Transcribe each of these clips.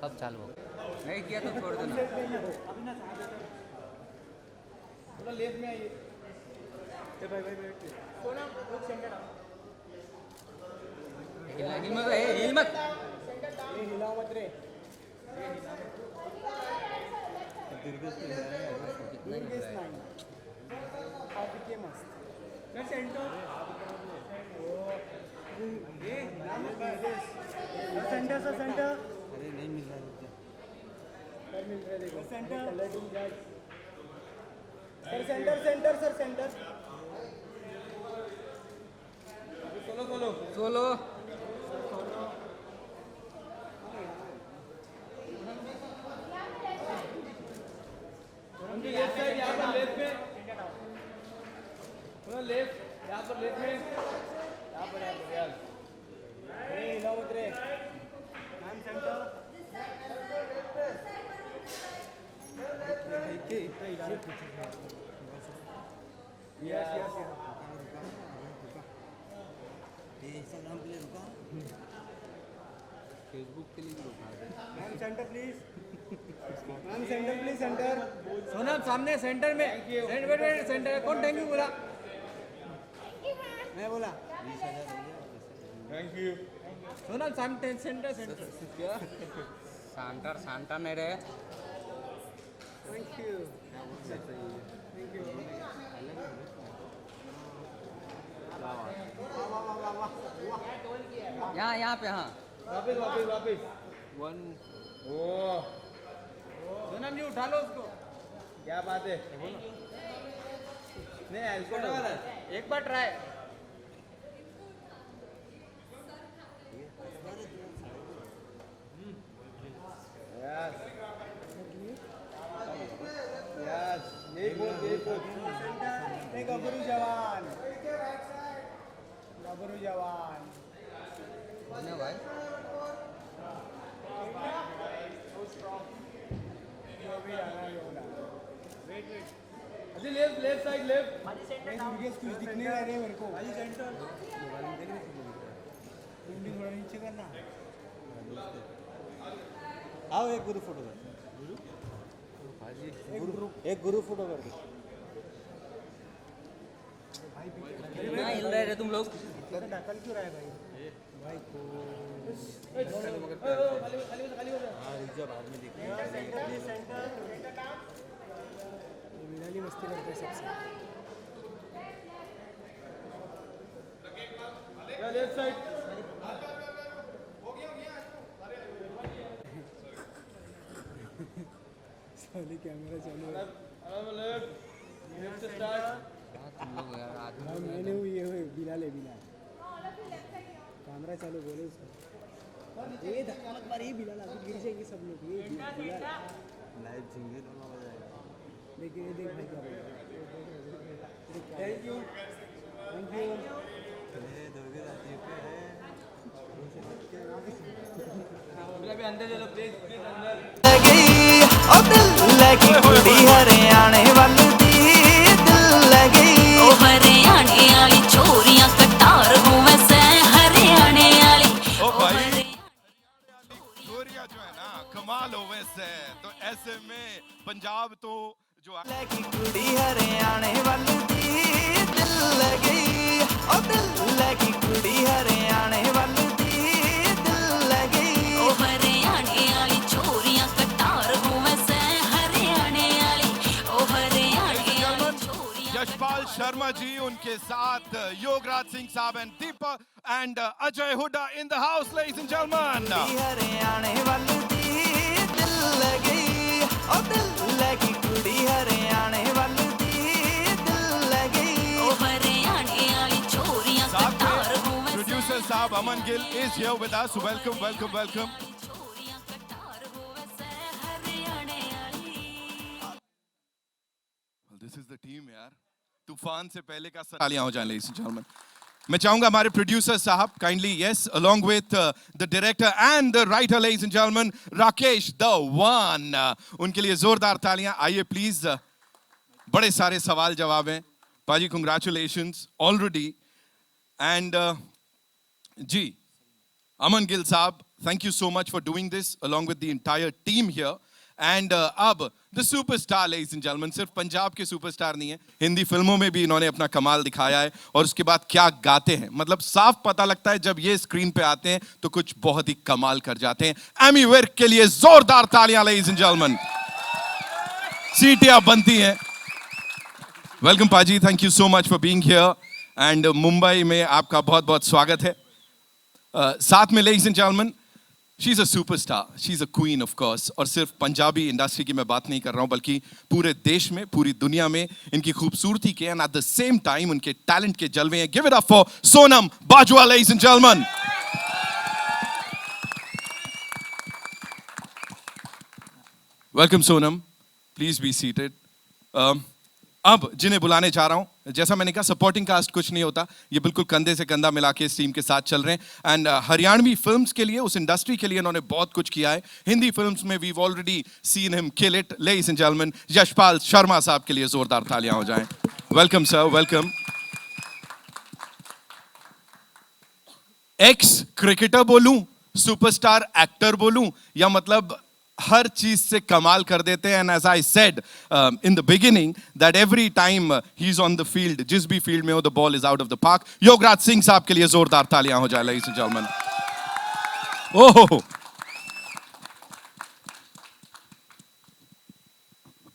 अब चालू हो, नहीं किया तो छोड़ देना। थोड़ा लेफ्ट में आइए। भाई भाई भाई सोना लोग सेंटर आओ। हिल मत, हिल मत, ये हिलाओ मत रे। दुर्गेश नाही आप के मस्त कर सेंटर। ये सेंटर से सेंटर। अरे नहीं मिल रहा है, सर मिल रहा है, देखो centre colouring guard sir, centre centre sir centre. Solo solo solo उनकी लेफ्ट साइड यहाँ पर लेफ्ट में, थोड़ा लेफ्ट यहाँ पर लेफ्ट में, यहाँ पर यार ये हिलाओ मत रे ma'am centre. Yes yes Instagram के लिए रुका, फेसबुक के लिए भी रुका दे। Ma'am centre please, ma'am centre please centre. Sonam सामने सेंटर में, सेंटर सेंटर कौन थैंक यू बोला? मैं बोला थैंक यू। सोनम सामने सेंटर सेंटर सांटर सांटर नहीं रहे। Thank you thank you. यहाँ पे, हाँ वापिस वापिस वापिस वन। ओ सोनम जी उठा लो उसको, क्या बात है। नहीं इसको एक बार ट्राई। यस यस यही बोल गबरू जवान, गबरू जवान। भाई अभी लेफ्ट लेफ्ट साइड लेफ्ट। कुछ दिख नहीं रहा है मेरे को। सेंटर थोड़ा नीचे करना। आओ एक गुरु फोटो कर, एक गुरु फोटो कर दो। ना हिल रहे रे तुम लोग। ढकल क्यों रहा है भाई? भाई को मस्ती करते हैं सबसे। लेफ्ट साइड साली कैमरा चालू है। लेफ्ट से स्टार्ट। तुम लोग यार आदमी मैंने वो ये बिलाल है बिलाल, कैमरा चालू बोले उसको। ये धक्का मत मार, ये बिलाल अभी गिर जाएंगे सब लोग। ये बिलाल लाइव झिंगे दोनों बजाएगा। देखिए ये देख भाई क्या बोल रहा है। Thank you thank you. अभी अंदर चलो प्लीज प्लीज अंदर। ओ दिल लगी कुड़ी हरियाणे वाल दी, दिल लगी ओ हरियाणे वाली चोरियां कटार हूँ मैं से हरियाणे वाली। ओ भाई गोरिया जो है ना कमाल हो वैसे, तो ऐसे में पंजाब तो जो लगी कुड़ी हरियाणे वाल दी, दिल लगी ओ दिल लगी कुड़ी हरियाणे वाल दी, दिल लगी ओ हरियाणे वाली चोरियां कटार हूँ मैं से हरियाणे वाली। ओ हरियाणे वाली चोरियां यशपाल शर्मा जी, उनके साथ योगराज सिंह साहब and Deepak and Ajay Hooda in the house, ladies and gentleman. हरियाणे वाल दी, दिल लगी ओ दिल लगी कुड़ी हरियाणे वाल दी, दिल लगी ओ हरियाणे वाली चोरियां कटार हूँ मैं से प्रोड्यूसर साहब अमन Gill is here with us. Welcome, welcome, welcome. चोरियां कटार हूँ मैं से हरियाणे वाली। Well, this is the team यार। तूफान से पहले का तालियां हो जाए ladies and gentlemen। मैं चाहूंगा हमारे प्रोड्यूसर साहब kindly, yes, along with the director and the writer, ladies and gentlemen, Rakesh the one, उनके लिए जोरदार तालियां। आइए प्लीज। बड़े सारे सवाल जवाब हैं पाजी, कांग्रेचुलेशंस ऑलरेडी। एंड जी अमन गिल साहब, Thank you so much for doing this along with the entire team here. And अब the superstar, ladies and gentlemen, सिर्फ पंजाब के सुपरस्टार नहीं है, हिंदी फिल्मों में भी इन्होंने अपना कमाल दिखाया है और उसके बाद क्या गाते हैं, मतलब साफ पता लगता है जब ये स्क्रीन पे आते हैं तो कुछ बहुत ही कमाल कर जाते हैं. एमी विर्क के लिए जोरदार तालियां, ladies and gentlemen. सीटियां बनती हैं. वेलकम पाजी, thank you so much for being here. And Mumbai में आपका बहुत बहुत स्वागत है. साथ में ladies and gentlemen, she's a superstar, she's a queen of course. और सिर्फ पंजाबी इंडस्ट्री की मैं बात नहीं कर रहा हूं बल्कि पूरे देश में, पूरी दुनिया में इनकी खूबसूरती के and at the same time उनके टैलेंट के जलवे हैं. Give it up for Sonam Bajwa, ladies and gentlemen. Welcome Sonam, please be seated. अब जिन्हें बुलाने जा रहा हूं, जैसा मैंने कहा सपोर्टिंग कास्ट कुछ नहीं होता, ये बिल्कुल कंधे से कंधा मिला के इस टीम के साथ चल रहे हैं. एंड हरियाणवी फिल्म्स के लिए, उस इंडस्ट्री के लिए इन्होंने बहुत कुछ किया है. हिंदी फिल्म्स में we've already seen him kill it. Ladies and gentleman, Yashpal Sharma साहब के लिए जोरदार तालियां हो जाएं. Welcome sir, welcome. Ex cricketer बोलूं, सुपरस्टार एक्टर बोलूं, या मतलब हर चीज से कमाल कर देते हैं. And as I said in the beginning that every time he is on the field, जिस भी फील्ड में हो, the ball is out of the park. Yograj Singh साहब के लिए जोरदार तालियां हो जाए, ladies and gentlemen. ओह,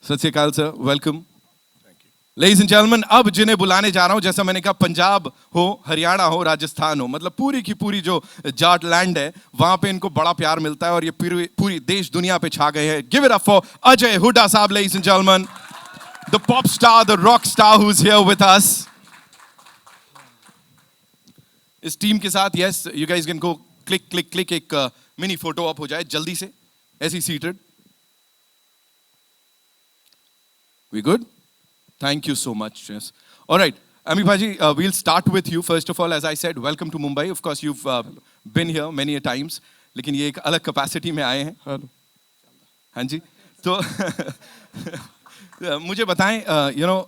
सत श्री अकाल sir, welcome. Ladies and gentlemen, अब जिन्हें बुलाने जा रहा हूं, जैसा मैंने कहा पंजाब हो, हरियाणा हो, राजस्थान हो, मतलब पूरी की पूरी जो जाट लैंड है वहां पे इनको बड़ा प्यार मिलता है और ये पूरी देश दुनिया पे छा गए हैं. Give it up for Ajay Hooda साहब, ladies and gentlemen, the pop star, the rock star who's here with us. इस टीम के साथ, yes, you guys can go click, एक मिनी फोटो अप हो जाए जल्दी से, ऐसी seated. We good? Thank you so much. Yes. All right, Ami Bhaji, we'll start with you. First of all, as I said, welcome to Mumbai. Of course, you've been here many a times. लेकिन ये एक अलग capacity में आए हैं. Hello. हाँ जी. तो मुझे बताएं, you know,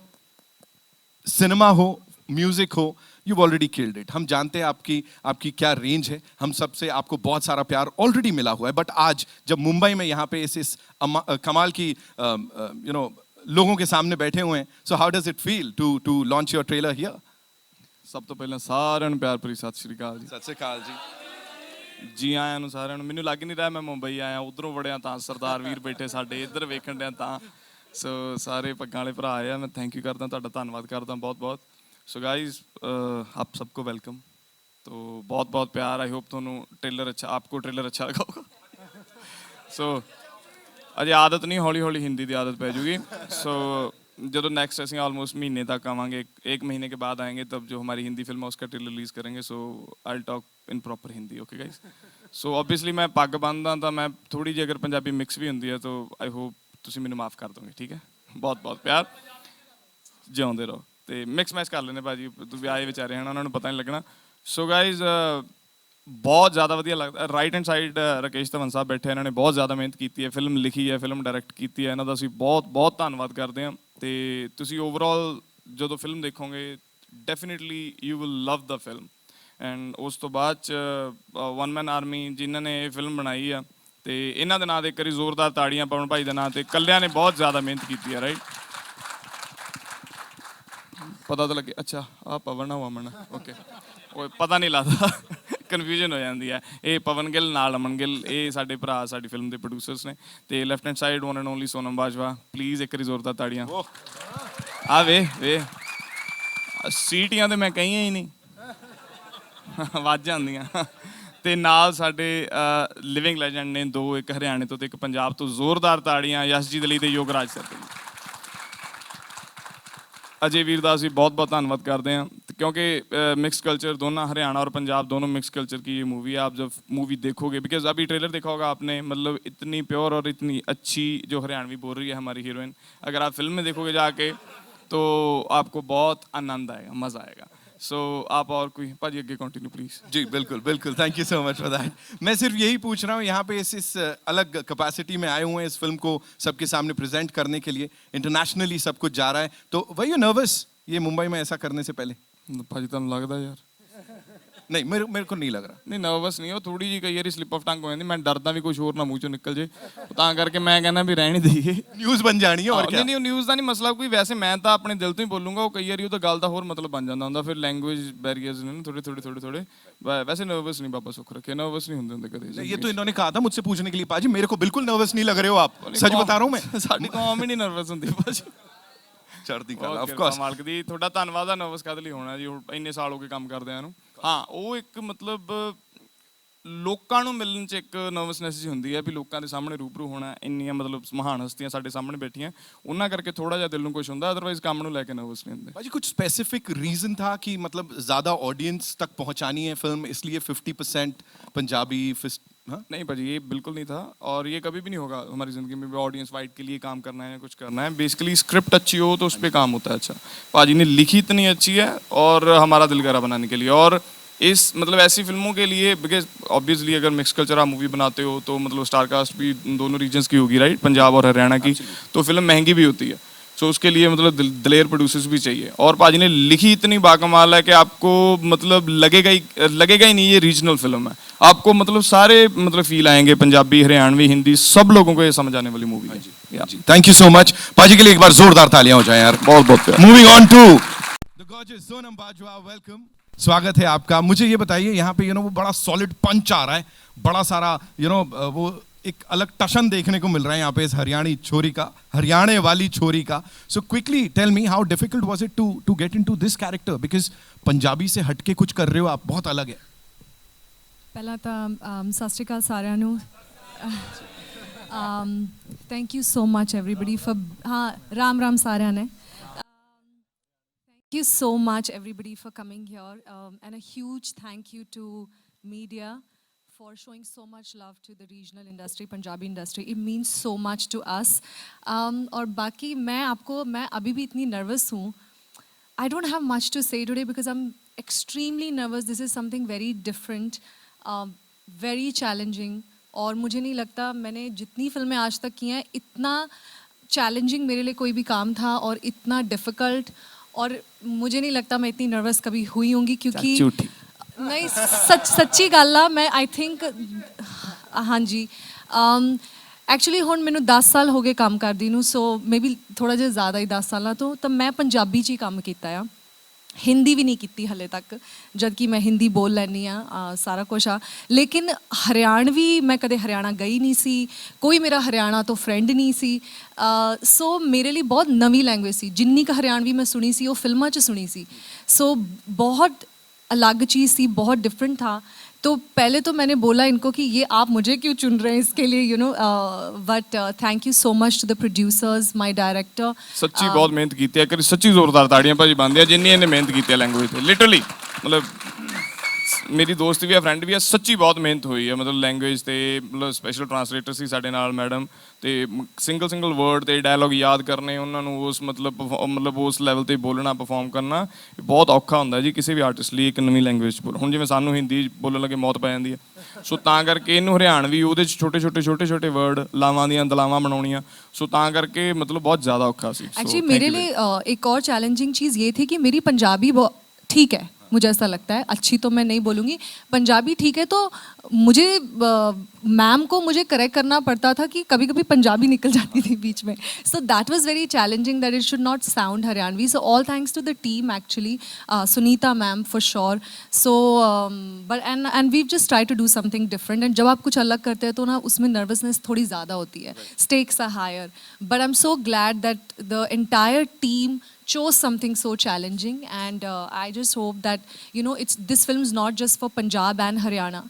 सिनेमा हो, म्यूजिक हो, you've already killed it. हम जानते हैं आपकी क्या रेंज है. हम सबसे आपको बहुत सारा प्यार ऑलरेडी मिला हुआ है. बट आज जब मुंबई में यहाँ पे इस कमाल की you know लोगों के सामने बैठे हुए हैं, so how does it feel to launch your trailer here? ਸਭ ਤੋਂ ਪਹਿਲਾਂ ਸਾਰਿਆਂ ਨੂੰ ਪਿਆਰ ਭਰੀ ਸਤਿ ਸ਼੍ਰੀ ਅਕਾਲ ਜੀ. ਸਤਿ ਸ਼੍ਰੀ ਅਕਾਲ ਜੀ. ਜੀ ਆਇਆਂ ਨੂੰ ਸਾਰਿਆਂ ਨੂੰ. ਮੈਨੂੰ ਲੱਗ ਨਹੀਂ ਰਿਹਾ ਮੈਂ ਮੁੰਬਈ ਆਇਆ, ਉਧਰੋਂ ਵੜਿਆ ਤਾਂ ਸਰਦਾਰ ਵੀਰ ਬੈਠੇ ਸਾਡੇ, ਇੱਧਰ ਵੇਖਣ ਡਿਆ ਤਾਂ. ਸੋ ਸਾਰੇ ਪੱਗਾਂ ਵਾਲੇ ਭਰਾ ਆਏ ਆ, ਮੈਂ ਥੈਂਕ ਯੂ ਕਰਦਾ, ਤੁਹਾਡਾ ਧੰਨਵਾਦ ਕਰਦਾ ਬਹੁਤ ਬਹੁਤ. ਸੋ गाइस, आप सबको वेलकम. तो बहुत बहुत प्यार. आई होप ਤੁਹਾਨੂੰ ट्रेलर अच्छा, आपको ट्रेलर अच्छा लगा होगा. सो अजे आदत नहीं, हौली हौली हिंदी की आदत पै जूगी. सो जो नेक्स्ट असं ऑलमोस्ट महीने तक आवांगे, एक महीने के बाद आएंगे, तब जो हमारी हिंदी फिल्म है उसका ट्रेलर रिलीज करेंगे. So I will talk in proper Hindi. Okay guys. So obviously मैं पग बंदा तो मैं थोड़ी जी अगर पंजाबी मिक्स भी होंगी है तो आई होप तुम मैंने माफ़ कर दोगे. ठीक है, बहुत बहुत प्यार, जिਉਂਦੇ ਰਹੋ. तो मिक्स मैच कर लेने भाजी, तुम आए बेचारे हैं, उन्होंने पता नहीं लगना. सो गाइज बहुत ज़्यादा वधिया लगता. Right hand side Rakesh Dhawan साहब बैठे, इन्होंने बहुत ज़्यादा मेहनत की है, फिल्म लिखी है, फिल्म डायरैक्ट की है, इन्हों का असं बहुत बहुत धन्नवाद करते हैं. तो तुम ओवरऑल जो फिल्म देखोगे definitely you will love the film. And उस तो बाद वन मैन आर्मी जिन्होंने ये फिल्म बनाई है, तो इन्हों के नाम एक बार जोरदार ताड़ियां पवन भाई के नाम से. कलिया ने बहुत ज़्यादा मेहनत की है. राइट, पता तो लगे. अच्छा आ पवन आ अमन. ओके, पता नहीं लगता, कन्फ्यूजन हो जाती है. ये पवन गिल नाल अमन गिल, ये साडे भरा साडी फिल्म के प्रोड्यूसर्स ने. तो left hand side one and only Sonam Bajwa. Please एक बार जोरदार ताड़ियां. आ वे सीटियां तो मैं कही ही नहीं, वज जांदियां. ते नाल साडे लिविंग लैजेंड ने दो, एक हरियाणे तो एक पंजाब तो. जोरदार ताड़ियां यशजीत अली ते योगराज सर के लिए. अजय वीर दास भी बहुत बहुत धन्यवाद करते हैं, क्योंकि मिक्स कल्चर दोनों, हरियाणा और पंजाब दोनों मिक्स कल्चर की ये मूवी है. आप जब मूवी देखोगे, बिकॉज अभी ट्रेलर देखा होगा आपने, मतलब इतनी प्योर और इतनी अच्छी जो हरियाणवी बोल रही है हमारी हीरोइन, अगर आप फिल्म में देखोगे जाके तो आपको बहुत आनंद आएगा, मज़ा आएगा. सो आप और कोई भाजी आगे कंटिन्यू प्लीज. जी बिल्कुल बिल्कुल, thank you so much for that. मैं सिर्फ यही पूछ रहा हूँ, यहाँ पे इस अलग कैपेसिटी में आए हुए हैं इस फिल्म को सबके सामने प्रेजेंट करने के लिए. इंटरनेशनली सब कुछ जा रहा है, तो वर यू नर्वस ये मुंबई में ऐसा करने से पहले? भाजी तुम लगता यार नहीं मेरे को नहीं लग रहा। ਨਹੀਂ ਨਰਵਸ ਨਹੀਂ, ਉਹ ਥੋੜੀ ਜੀ ਕਈ ਵਾਰੀ ਸਲਿਪ ਆਫ ਟੰਗ ਹੋ ਜਾਂਦੀ। ਮੈਂ ਡਰਦਾ ਵੀ ਕੁਝ ਹੋਰ ਨਾ ਮੂੰਹ ਚੋਂ ਨਿਕਲ ਜੇ, ਤਾਂ ਕਰਕੇ ਮੈਂ ਕਹਿੰਦਾ ਵੀ ਰਹਿਣ ਹੀ ਦਈਏ। न्यूज़ बन जानी है और क्या। ਨਹੀਂ ਨਿਊਜ਼ ਦਾ ਨਹੀਂ ਮਸਲਾ ਕੋਈ, ਵੈਸੇ ਮੈਂ ਤਾਂ ਆਪਣੇ ਦਿਲ ਤੋਂ ਹੀ ਬੋਲੂੰਗਾ। ਉਹ ਕਈ ਵਾਰੀ ਉਹ ਤਾਂ ਗੱਲ ਦਾ ਹੋਰ ਮਤਲਬ ਬਣ ਜਾਂਦਾ ਹੁੰਦਾ, ਫਿਰ ਲੈਂਗੁਏਜ ਬੈਰੀਅਰਸ ਨੇ ਥੋੜੇ। ਵੈਸੇ ਨਰਵਸ ਨਹੀਂ, ਬਾਬਾ ਸੁੱਖ ਰੱਖੇ, ਨਰਵਸ ਨਹੀਂ ਹੁੰਦੇ ਕਦੇ। ये तो इन्होंने कहा था मुझसे पूछने के लिए, पाजी मेरे को बिल्कुल नर्वस नहीं लग रहे हो आप, सच बता रहा हूँ मैं। ਸਾਡੀ ਕੌਮ ਹੀ ਨਹੀਂ ਨਰਵਸ ਹੁੰਦੀ ਭਾਜੀ। चढ़ती कला ऑफ ਕਿਰਪਾ कोर्स। ਮਾਲਕ ਦੀ, ਤੁਹਾਡਾ ਧੰਨਵਾਦ ਆ। ਨਰਵਸ ਕਦ ਲਈ ਹੋਣਾ ਜੀ, ਹੁਣ ਇੰਨੇ ਸਾਲ ਹੋ ਗਏ ਕੰਮ ਕਰਦਿਆਂ ਨੂੰ। ਹਾਂ ਉਹ ਇੱਕ ਮਤਲਬ ਲੋਕਾਂ ਨੂੰ ਮਿਲਣ 'ਚ ਇੱਕ ਨਰਵਸਨੈਸ ਜੀ ਹੁੰਦੀ ਹੈ ਵੀ ਲੋਕਾਂ ਦੇ ਸਾਹਮਣੇ ਰੂਬਰੂ ਹੋਣਾ, ਇੰਨੀਆਂ ਮਤਲਬ ਮਹਾਨ ਹਸਤੀਆਂ ਸਾਡੇ ਸਾਹਮਣੇ ਬੈਠੀਆਂ, ਉਹਨਾਂ ਕਰਕੇ ਥੋੜਾ ਜਿਹਾ ਦਿਲ ਨੂੰ ਕੁਝ ਹੁੰਦਾ, ਅਦਰਵਾਈਜ਼ ਕੰਮ ਨੂੰ ਲੈ ਕੇ ਨਰਵਸ ਨਹੀਂ ਹੁੰਦੇ। भाजी कुछ स्पेसिफिक रीजन था कि मतलब ज्यादा ऑडियंस तक पहुंचानी है फिल्म, इसलिए 50% पंजाबी हाँ? नहीं भाजी ये बिल्कुल नहीं था, और ये कभी भी नहीं होगा हमारी ज़िंदगी में भी ऑडियंस वाइड के लिए काम करना है या कुछ करना है। बेसिकली स्क्रिप्ट अच्छी हो तो उस पर काम होता है अच्छा। भाजी ने लिखी इतनी अच्छी है और हमारा दिल करा बनाने के लिए, और इस मतलब ऐसी फिल्मों के लिए, बिकॉज ऑब्वियसली अगर मिक्स कल्चर आप मूवी बनाते हो तो मतलब स्टार कास्ट भी दोनों रीजन्स की होगी, राइट, पंजाब और हरियाणा की, तो फिल्म महंगी भी होती है। सो उसके लिए मतलब दिलेर प्रोड्यूसर्स भी चाहिए, और पाजी ने लिखी इतनी बाकमाल है कि आपको मतलब लगेगा ही नहीं ये रीजनल फिल्म है। आपको मतलब सारे मतलब फील आएंगे, पंजाबी, हरियाणवी, हिंदी, सब लोगों को ये समझ आने वाली मूवी है। थैंक यू सो मच पाजी के लिए, एक बार जोरदार तालियां हो जाए यार। बहुत बहुत moving on to the gorgeous Sonam Bajwa, welcome, स्वागत है आपका। मुझे ये बताइए यहाँ पे वो बड़ा सॉलिड पंच आ रहा है, बड़ा सारा वो एक अलग टशन देखने को मिल रहा है यहाँ पे इस हरियाणे वाली छोरी का। So quickly tell me, how difficult was it to get into this character, because Punjabi से हटके कुछ कर रहे हो आप, बहुत अलग है। ਪਹਿਲਾਂ ਤਾਂ ਸਤਿ ਸ਼੍ਰੀ ਅਕਾਲ ਸਾਰਿਆਂ ਨੂੰ। Thank you so much everybody for ਹਾਂ ਰਾਮ ਸਾਰਿਆਂ ਨੇ। Thank you so much everybody for coming here, and a huge thank you to media for showing so much love to the regional industry, Punjabi industry. It means so much to us. और बाकी मैं अभी भी इतनी nervous हूँ. I don't have much to say today because I'm extremely nervous. This is something very different, very challenging. और मुझे नहीं लगता मैंने जितनी फिल्में आज तक की हैं इतना challenging मेरे लिए कोई भी काम था और इतना difficult, और मुझे नहीं लगता मैं इतनी नर्वस कभी हुई होंगी, क्योंकि नहीं सच्ची गल आ। मैं आई थिंक हाँ जी एक्चुअली हुण मैनू 10 साल हो गए काम करदी नूं, सो मे बी थोड़ा जिहा ज़्यादा ही 10 साल तो मैं पंजाबी च ही काम कीता आ, हिंदी भी नहीं की हले तक, जबकि मैं हिंदी बोल लैनी सारा कुछ आ। लेकिन हरियाणवी मैं कदे हरियाणा गई नहीं सी, कोई मेरा हरियाणा तो फ्रेंड नहीं सी, सो मेरे लिए बहुत नवी लैंग्वेज सी। जिन्नी का हरियाणवी मैं सुनी सी वो फिल्मां च सुनी सी, सो बहुत अलग चीज़ थी, बहुत डिफरेंट था। तो पहले तो मैंने बोला इनको कि ये आप मुझे क्यों चुन रहे हैं इसके लिए, but thank you so much to the producers, my director. सच्ची बहुत मेहनत की है, सच्ची जोरदार ताड़ियां भाजी बनदियां जिन्नी इन्हें मेहनत की है लैंग्वेज पे, लिटरली मतलब मेरी दोस्त भी है, फ्रेंड भी है, सच्ची बहुत मेहनत हुई है मतलब लैंग्वेज ते, मतलब स्पैशल ट्रांसलेटर सी साडे नाल मैडम, ते सिंगल वर्ड ते डायलॉग याद करने, उन्होंने उस मतलब उस लैवल ते बोलना, परफॉर्म करना बहुत औखा होंदा जी किसी भी आर्टिस्ट लिए एक नवी लैंग्वेज बोल। हुण जिवें सानूं हिंदी बोलण लगे मौत पै जांदी है, सो तां करके इहनूं हरियाणवी ਉਹਦੇ छोटे वर्ड लावां ਦੀਆਂ दलावां बनाउणियां, सो तां करके मतलब बहुत ज़्यादा औखा सी। एक्चुअली मेरे लिए एक और चैलेंजिंग चीज़ ये थी कि मेरी पंजाबी ठीक है, मुझे ऐसा लगता है, अच्छी तो मैं नहीं बोलूँगी, पंजाबी ठीक है, तो मुझे मैम को मुझे करेक्ट करना पड़ता था कि कभी कभी पंजाबी निकल जाती थी बीच में, so that was very challenging that it should not sound Haryanvi. So all thanks to the team actually, Sunita ma'am for sure. So but and we just try to do something different, and जब आप कुछ अलग करते हैं तो ना उसमें nervousness थोड़ी ज़्यादा होती है, stakes are higher, but I am so glad that the entire team chose something so challenging, and I just hope that this film is not just for Punjab and Haryana.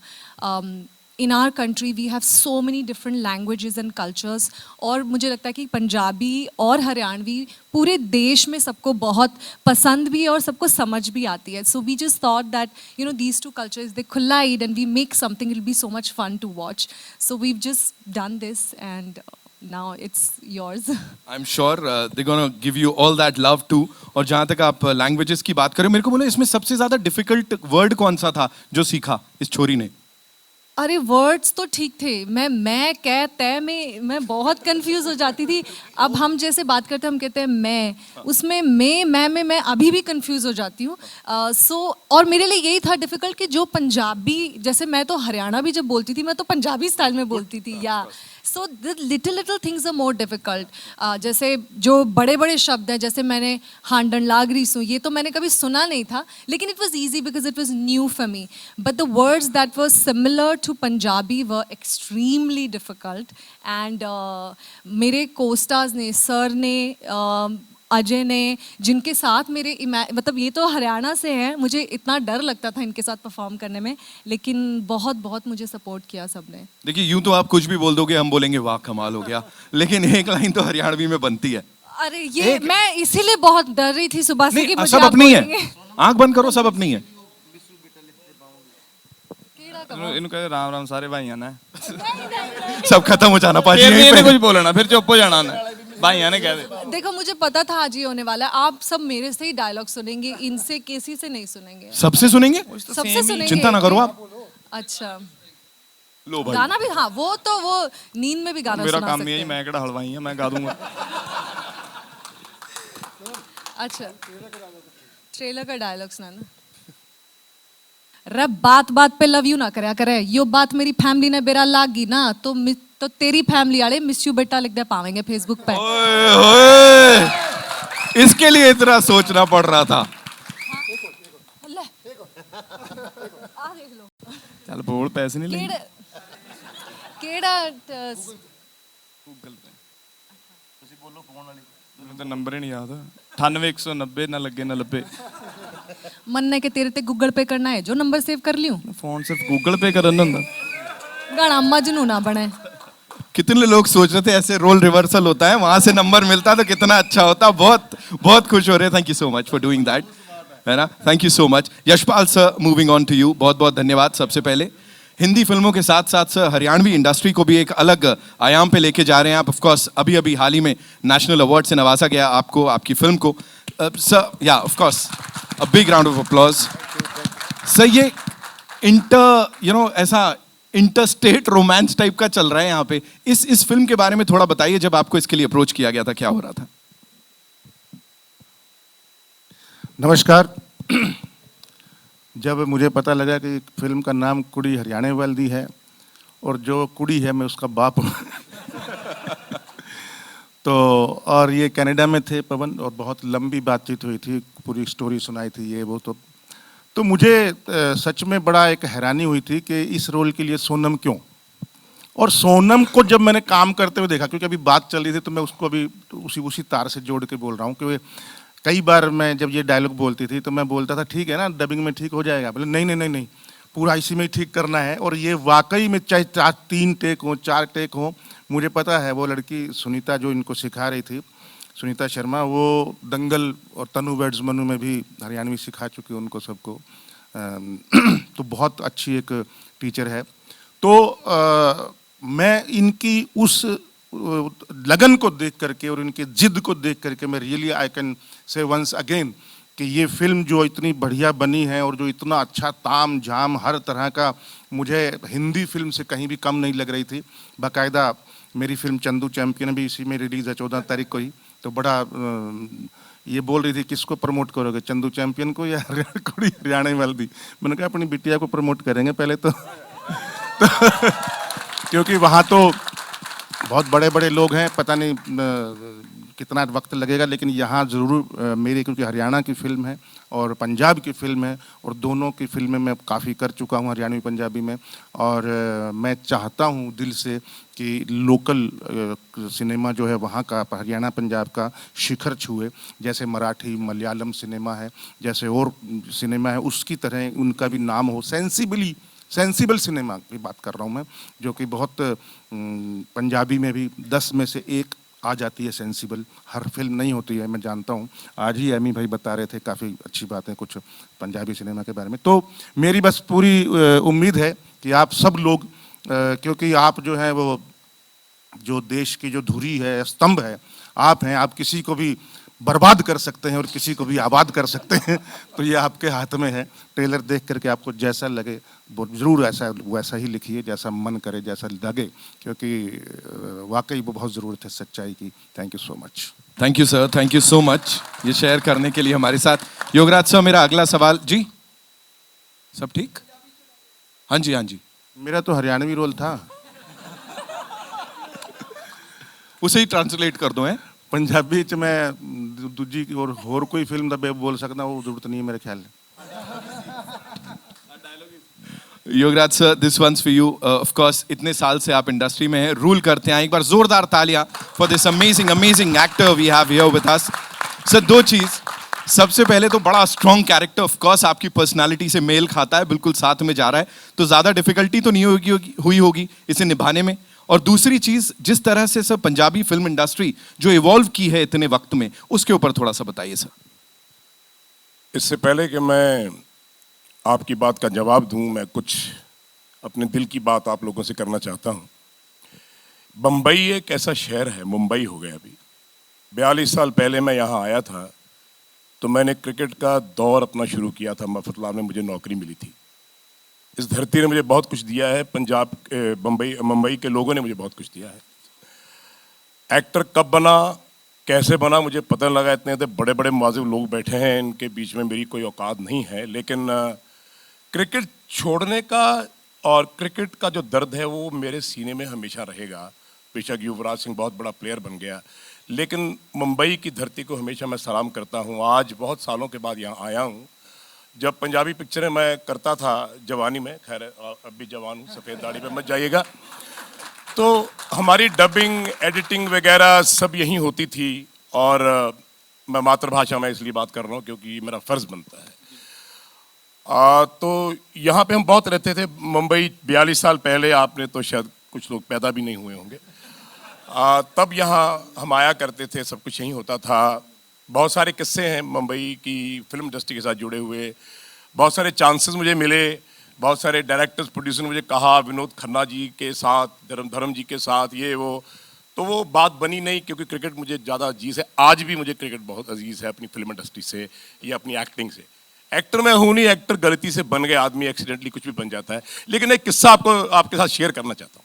In our country we have so many different languages and cultures, और मुझे लगता है कि पंजाबी और हरियाणवी पूरे देश में सबको बहुत पसंद भी है और सबको समझ भी आती है। So we just thought that these two cultures, they collide and we make something, it will be so much fun to watch. So we've just done this, and now it's yours. I'm sure they're gonna give you all that love too. और जहाँ तक आप languages की बात करें, मेरे को बोलो इसमें सबसे ज़्यादा डिफिकल्ट वर्ड कौन सा था जो सीखा इस छोरी ने? अरे वर्ड्स तो ठीक थे, मैं कह तय में मैं बहुत कंफ्यूज हो जाती थी। अब हम जैसे बात करते हैं, हम कहते हैं मैं, उसमें मैं अभी भी कंफ्यूज हो जाती हूँ। सो और मेरे लिए यही था डिफिकल्ट कि जो पंजाबी, जैसे मैं तो हरियाणवी जब बोलती थी मैं तो पंजाबी स्टाइल में बोलती थी, या so the little things are more difficult. जैसे जो बड़े बड़े शब्द हैं, जैसे मैंने हांडन लागरी सू, ये तो मैंने कभी सुना नहीं था, लेकिन it was easy because it was new for me, but the words that were similar to Punjabi were extremely difficult. And मेरे कोस्टार्स ने, सर ने, अजय ने, जिनके साथ मेरे मतलब ये तो हरियाणा से हैं, मुझे इतना डर लगता था इनके साथ परफॉर्म करने में, लेकिन बहुत बहुत मुझे सपोर्ट किया सबने। देखिए यूं तो आप कुछ भी बोल दोगे, हम बोलेंगे वाह कमाल हो गया, लेकिन एक लाइन तो हरियाणवी में बनती है। अरे ये मैं इसीलिए बहुत डर रही थी सुबह से कि मुझे सब आप अपनी है, बोलेंगे। आंख बंद करो, सब अपनी है। इन्हों कहते राम राम सारे भाइयां ने, सब खत्म हो जाना पाजी, फिर यहीं नहीं पे। इन्हें कुछ बोलना, फिर चुप हो जाना ने, भाइयां ने कह दे। देखो मुझे पता था आज ही होने वाला है, आप सब मेरे से ही डायलॉग सुनेंगे, इनसे किसी से नहीं सुनेंगे। सबसे सुनेंगे, सबसे सुनेंगे, चिंता ना करो आप। अच्छा लो भाई, गाना भी, हाँ वो तो वो नींद में भी गाना मेरा सुना काम सकते नहीं है, हैं। मैं केड़ा हलवाई है, मैं गा दूंगा। अच्छा ट्रेलर का डायलॉग सुनाना। रे बात बात पे लव यू ना करया करे, यो बात मेरी फैमिली ने बेरा लागी ना तो तो तेरी फैमिली वाले मिस यू बेटा लिख दे पावेंगे फेसबुक पे। ओए होए, इसके लिए इतना सोचना पड़ रहा था। ले, आ देख लो चल बोल, पैसे नहीं लेंगे। केड़ा ਮੈਨੂੰ ਤਾਂ ਨੰਬਰ ਹੀ ਨਹੀਂ ਯਾਦ। 98 190 ਨਾ ਲੱਗੇ ਨਾ ਲੱਭੇ। मन्ने के तेरे ते गूगल पे करना है जो नंबर सेव कर लियो। फोन सिर्फ गूगल पे करन ਹੁੰਦਾ। गाना मजनू ना बने। कितने लोग सोच रहे थे ऐसे रोल रिवर्सल होता है, वहां से नंबर मिलता तो कितना अच्छा होता। बहुत बहुत खुश हो रहे हैं। Thank you so much for doing that, है ना। Thank you so much Yashpal sir, moving on to you. बहुत बहुत धन्यवाद। सबसे पहले हिंदी फिल्मों के साथ साथ सर हरियाणवी इंडस्ट्री को भी एक अलग आयाम पे लेके जा रहे हैं आप। ऑफ कोर्स अभी अभी हाल ही में नेशनल अवार्ड से नवाजा गया आपको, आपकी फिल्म को। सर या of course a big round of applause. Sir ये ऐसा इंटर स्टेट रोमांस टाइप का चल रहा है यहाँ पे। इस फिल्म के बारे में थोड़ा बताइए, जब आपको इसके लिए अप्रोच किया गया था क्या हो रहा था? नमस्कार। जब मुझे पता लगा कि फिल्म का नाम कुड़ी हरियाणे वाली है और जो कुड़ी है मैं उसका बाप हूँ तो और ये कनाडा में थे पवन, और बहुत लंबी बातचीत हुई थी, पूरी स्टोरी सुनाई थी ये वो। तो मुझे सच में बड़ा एक हैरानी हुई थी कि इस रोल के लिए सोनम क्यों। और सोनम को जब मैंने काम करते हुए देखा, क्योंकि अभी बात चल रही थी तो मैं उसको अभी उसी तार से जोड़ के बोल रहा हूँ कि कई बार मैं जब ये डायलॉग बोलती थी तो मैं बोलता था ठीक है ना, डबिंग में ठीक हो जाएगा। बोले नहीं नहीं नहीं नहीं, पूरा इसी में ही ठीक करना है। और ये वाकई में चाहे 3 टेक हो 4 टेक हो, मुझे पता है वो लड़की सुनीता जो इनको सिखा रही थी, सुनीता शर्मा, वो दंगल और तनु वेड्स मनु में भी हरियाणवी सिखा चुकी उनको सबको। तो बहुत अच्छी एक टीचर है। तो मैं इनकी उस लगन को देख करके और इनकी जिद को देख करके मैं really I can say once again कि ये फिल्म जो इतनी बढ़िया बनी है और जो इतना अच्छा ताम झाम हर तरह का, मुझे हिंदी फिल्म से कहीं भी कम नहीं लग रही थी। बाकायदा मेरी फिल्म चंदू चैंपियन भी इसी में रिलीज़ है 14 तारीख को ही। तो बड़ा ये बोल रही थी किसको प्रमोट करोगे, चंदू चैंपियन को या कुड़ी हरियाणा वाली? मैंने कहा अपनी बिटिया को प्रमोट करेंगे पहले तो क्योंकि वहाँ तो बहुत बड़े बड़े लोग हैं, पता नहीं कितना वक्त लगेगा, लेकिन यहाँ ज़रूर मेरी, क्योंकि हरियाणा की फिल्म है और पंजाब की फिल्म है और दोनों की फिल्में मैं काफ़ी कर चुका हूँ हरियाणवी पंजाबी में। और मैं चाहता हूँ दिल से कि लोकल सिनेमा जो है वहाँ का, हरियाणा पंजाब का शिखर छुए। जैसे मराठी मलयालम सिनेमा है, जैसे और सिनेमा है, उसकी तरह उनका भी नाम हो। सेंसिबल सिनेमा की बात कर रहा हूँ मैं, जो कि बहुत पंजाबी में भी 10 में से 1 आ जाती है सेंसिबल। हर फिल्म नहीं होती है, मैं जानता हूँ। आज ही एमी भाई बता रहे थे काफ़ी अच्छी बातें कुछ पंजाबी सिनेमा के बारे में। तो मेरी बस पूरी उम्मीद है कि आप सब लोग, क्योंकि आप जो हैं वो जो देश की जो धुरी है, स्तंभ है, आप हैं। आप किसी को भी बर्बाद कर सकते हैं और किसी को भी आबाद कर सकते हैं। तो ये आपके हाथ में है। ट्रेलर देख करके आपको जैसा लगे वो ज़रूर वैसा ही लिखिए, जैसा मन करे, जैसा लगे, क्योंकि वाकई वो बहुत ज़रूरत है सच्चाई की। Thank you so much. Thank you sir, thank you so much ये शेयर करने के लिए हमारे साथ। योगराज सर, मेरा अगला सवाल जी, सब ठीक? हाँ जी, हाँ जी। मेरा तो हरियाणवी रोल था। उसे ही ट्रांसलेट कर दो। हैं पंजाबी च मैं दूजी और कोई फिल्म दा बोल सकदा, वो जरूरत नहीं है मेरे ख्याल। Yograj sir, this one's for you. Of course इतने साल से आप इंडस्ट्री में हैं, रूल करते हैं। एक बार जोरदार तालियां for this amazing amazing actor we have here with us. Sir, दो चीज, सबसे पहले तो बड़ा स्ट्रॉन्ग कैरेक्टर, ऑफ कोर्स आपकी पर्सनालिटी से मेल खाता है, बिल्कुल साथ में जा रहा है, तो ज्यादा डिफिकल्टी तो नहीं हुई होगी इसे निभाने में। और दूसरी चीज, जिस तरह से सर पंजाबी फिल्म इंडस्ट्री जो इवॉल्व की है इतने वक्त में, उसके ऊपर थोड़ा सा बताइए सर। इससे पहले कि मैं आपकी बात का जवाब दूं, मैं कुछ अपने दिल की बात आप लोगों से करना चाहता हूं। बम्बई एक ऐसा शहर है, मुंबई हो गया अभी। 42 साल पहले मैं यहाँ आया था तो मैंने क्रिकेट का दौर अपना शुरू किया था। मफतलाल में मुझे नौकरी मिली थी। इस धरती ने मुझे बहुत कुछ दिया है। पंजाब, मुंबई के लोगों ने मुझे बहुत कुछ दिया है। एक्टर कब बना, कैसे बना, मुझे पता नहीं लगा। इतने बड़े बड़े मुआजिब लोग बैठे हैं, इनके बीच में मेरी कोई औकात नहीं है। लेकिन क्रिकेट छोड़ने का और क्रिकेट का जो दर्द है वो मेरे सीने में हमेशा रहेगा। बेशक युवराज सिंह बहुत बड़ा प्लेयर बन गया, लेकिन मुंबई की धरती को हमेशा मैं सलाम करता हूँ। आज बहुत सालों के बाद यहाँ आया हूँ। जब पंजाबी पिक्चरें मैं करता था जवानी में, खैर अब भी जवान हूँ, सफ़ेद दाढ़ी पे मत जाइएगा, तो हमारी डबिंग, एडिटिंग वगैरह सब यहीं होती थी। और मैं मातृभाषा में इसलिए बात कर रहा हूँ क्योंकि मेरा फ़र्ज़ बनता है। तो यहाँ पे हम बहुत रहते थे। मुंबई 42 साल पहले, आपने तो शायद कुछ लोग पैदा भी नहीं हुए होंगे, तब यहाँ हम आया करते थे, सब कुछ यहीं होता था। बहुत सारे किस्से हैं मुंबई की फिल्म इंडस्ट्री के साथ जुड़े हुए। बहुत सारे चांसेस मुझे मिले, बहुत सारे डायरेक्टर्स, प्रोड्यूसर ने मुझे कहा विनोद खन्ना जी के साथ, धर्म जी के साथ, ये वो, तो वो बात बनी नहीं क्योंकि क्रिकेट मुझे ज़्यादा अजीज़ है। आज भी मुझे क्रिकेट बहुत अजीज़ है, अपनी फिल्म इंडस्ट्री से या अपनी एक्टिंग से। एक्टर मैं हूँ नहीं, एक्टर गलती से बन गए, आदमी एक्सीडेंटली कुछ भी बन जाता है। लेकिन एक किस्सा आपके साथ शेयर करना चाहता हूँ।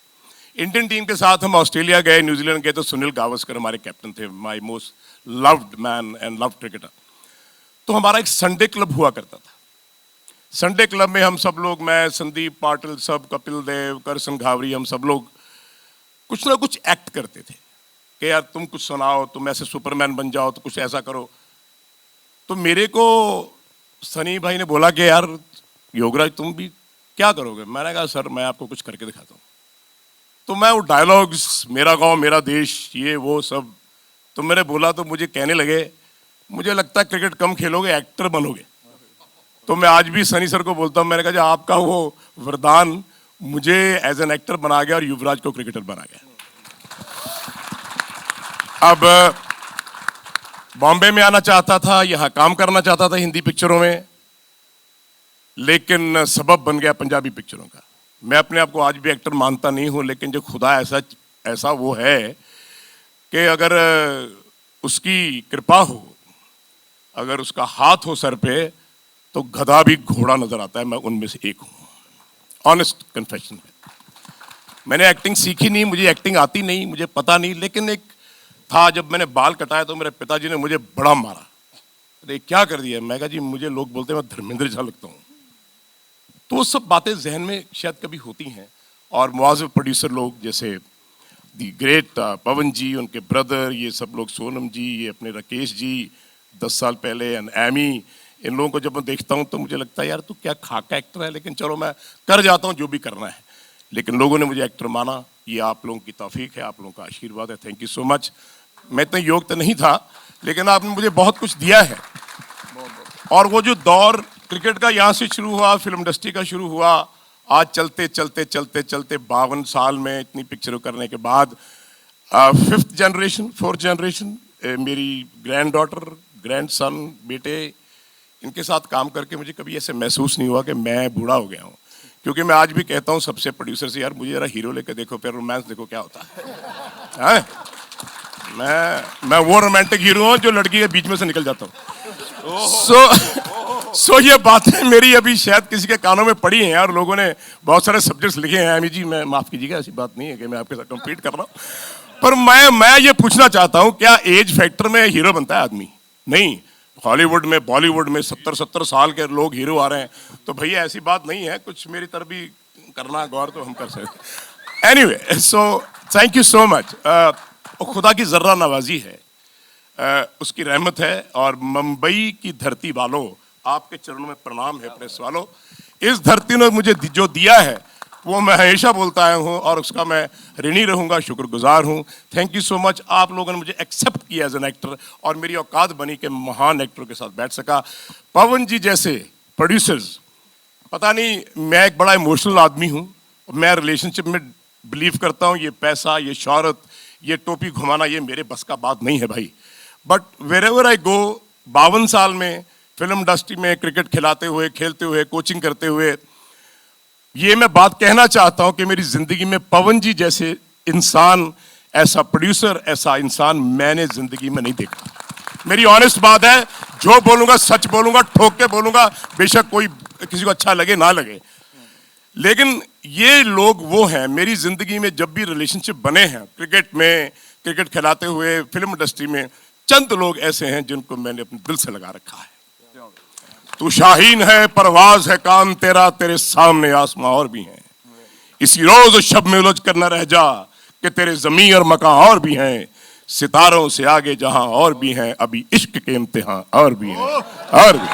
इंडियन टीम के साथ हम ऑस्ट्रेलिया गए, न्यूजीलैंड गए, तो सुनील गावस्कर हमारे कैप्टन थे, my most loved man and loved cricketer. तो हमारा एक संडे क्लब हुआ करता था। संडे क्लब में हम सब लोग, मैं, संदीप पाटिल, सब, कपिल देव, करसन घावरी, हम सब लोग कुछ ना कुछ एक्ट करते थे कि यार तुम कुछ सुनाओ, तुम ऐसे सुपरमैन बन जाओ, तो कुछ ऐसा करो। तो मेरे को सनी भाई ने बोला कि यार योगराज तुम भी क्या करोगे? मैंने कहा सर मैं आपको कुछ करके दिखाता हूँ। तो मैं वो डायलॉग्स, मेरा गांव मेरा देश, ये वो सब, तो मैंने बोला तो मुझे कहने लगे मुझे लगता है क्रिकेट कम खेलोगे, एक्टर बनोगे। तो मैं आज भी सनी सर को बोलता हूँ, मैंने कहा आपका वो वरदान मुझे एज एन एक्टर बना गया और युवराज को क्रिकेटर बना गया। अब बॉम्बे में आना चाहता था, यहाँ काम करना चाहता था हिंदी पिक्चरों में, लेकिन सबब बन गया पंजाबी पिक्चरों का। मैं अपने आप को आज भी एक्टर मानता नहीं हूँ, लेकिन जो खुदा ऐसा वो है कि अगर उसकी कृपा हो, अगर उसका हाथ हो सर पे, तो गधा भी घोड़ा नजर आता है। मैं उनमें से एक हूँ, ऑनेस्ट कन्फेशन है। मैंने एक्टिंग सीखी नहीं, मुझे एक्टिंग आती नहीं, मुझे पता नहीं, लेकिन एक था जब मैंने बाल कटाया तो मेरे पिताजी ने मुझे बड़ा मारा। अरे क्या कर दिया? मैं कहा जी मुझे लोग बोलते हैं मैं धर्मेंद्र झा लगता हूँ। तो वो सब बातें जहन में शायद कभी होती हैं। और मुआज़िब प्रोड्यूसर लोग जैसे दी ग्रेट पवन जी, उनके ब्रदर, ये सब लोग, सोनम जी, ये अपने राकेश जी 10 साल पहले, एंड एमी, इन लोगों को जब मैं देखता हूँ तो मुझे लगता है यार तू क्या खाका एक्टर है, लेकिन चलो मैं कर जाता हूँ जो भी करना है। लेकिन लोगों ने मुझे एक्टर माना, ये आप लोगों की तौफीक है, आप लोगों का आशीर्वाद है। Thank you so much. मैं इतना योग्य तो नहीं था, लेकिन आपने मुझे बहुत कुछ दिया है। और वो जो दौर क्रिकेट का यहाँ से शुरू हुआ, फिल्म इंडस्ट्री का शुरू हुआ, आज चलते चलते चलते चलते 52 साल में इतनी पिक्चरों करने के बाद 5th जनरेशन, 4th जनरेशन, मेरी ग्रैंड डॉटर, ग्रैंड सन, बेटे, इनके साथ काम करके मुझे कभी ऐसे महसूस नहीं हुआ कि मैं बूढ़ा हो गया हूँ। क्योंकि मैं आज भी कहता हूँ सबसे प्रोड्यूसर से, यार मुझे जरा हीरो लेकर देखो, फिर रोमांस देखो क्या होता है। मैं वो रोमांटिक हीरो हूँ जो लड़की के बीच में से निकल जाता हूँ। सो ये बातें मेरी अभी शायद किसी के कानों में पड़ी हैं और लोगों ने बहुत सारे सब्जेक्ट्स लिखे हैं। अमी जी मैं माफ कीजिएगा, ऐसी बात नहीं है कि मैं आपके साथ कम्पीट कर रहा हूँ, पर मैं ये पूछना चाहता हूँ, क्या एज फैक्टर में हीरो बनता है आदमी? नहीं, हॉलीवुड में बॉलीवुड में 70-70 साल के लोग हीरो आ रहे हैं, तो भैया ऐसी बात नहीं है, कुछ मेरी तरफ भी करना गौर तो हम कर सकते। Anyway, so thank you so much. खुदा की जर्रा नवाजी है, उसकी रहमत है, और मुंबई की धरती वालों आपके चरणों में प्रणाम है प्रेस वालों। इस धरती ने मुझे जो दिया है वो मैं हमेशा बोलता आया हूँ और उसका मैं ऋणी रहूंगा, शुक्रगुजार हूँ। थैंक यू सो मच, आप लोगों ने मुझे एक्सेप्ट किया एज एन एक्टर और मेरी औकात बनी कि महान एक्टरों के साथ बैठ सका। पवन जी जैसे प्रोड्यूसर्स, पता नहीं, मैं एक बड़ा इमोशनल आदमी हूँ, मैं रिलेशनशिप में बिलीव करता हूँ। ये पैसा, ये शोहरत, ये टोपी घुमाना, ये मेरे बस का बात नहीं है भाई। बट वेरेवर आई गो, 52 साल में फिल्म इंडस्ट्री में क्रिकेट खिलाते हुए, खेलते हुए, कोचिंग करते हुए, ये मैं बात कहना चाहता हूं कि मेरी जिंदगी में पवन जी जैसे इंसान, ऐसा प्रोड्यूसर, ऐसा इंसान मैंने जिंदगी में नहीं देखा। मेरी ऑनेस्ट बात है, जो बोलूंगा सच बोलूंगा, ठोक के बोलूंगा, बेशक कोई किसी को अच्छा लगे ना लगे, लेकिन ये लोग वो हैं मेरी जिंदगी में। जब भी रिलेशनशिप बने हैं क्रिकेट में, क्रिकेट खिलाते हुए, फिल्म इंडस्ट्री में, चंद लोग ऐसे हैं जिनको मैंने अपने दिल से लगा रखा है। तू शाहीन है, परवाज है काम तेरा, तेरे सामने आसमां और भी हैं, इसी रोज शब में उलझ कर न रह जा कि तेरे जमीन और मकान और भी हैं, सितारों से आगे जहां और भी हैं, अभी इश्क के इम्तिहान और भी हैं, और भी।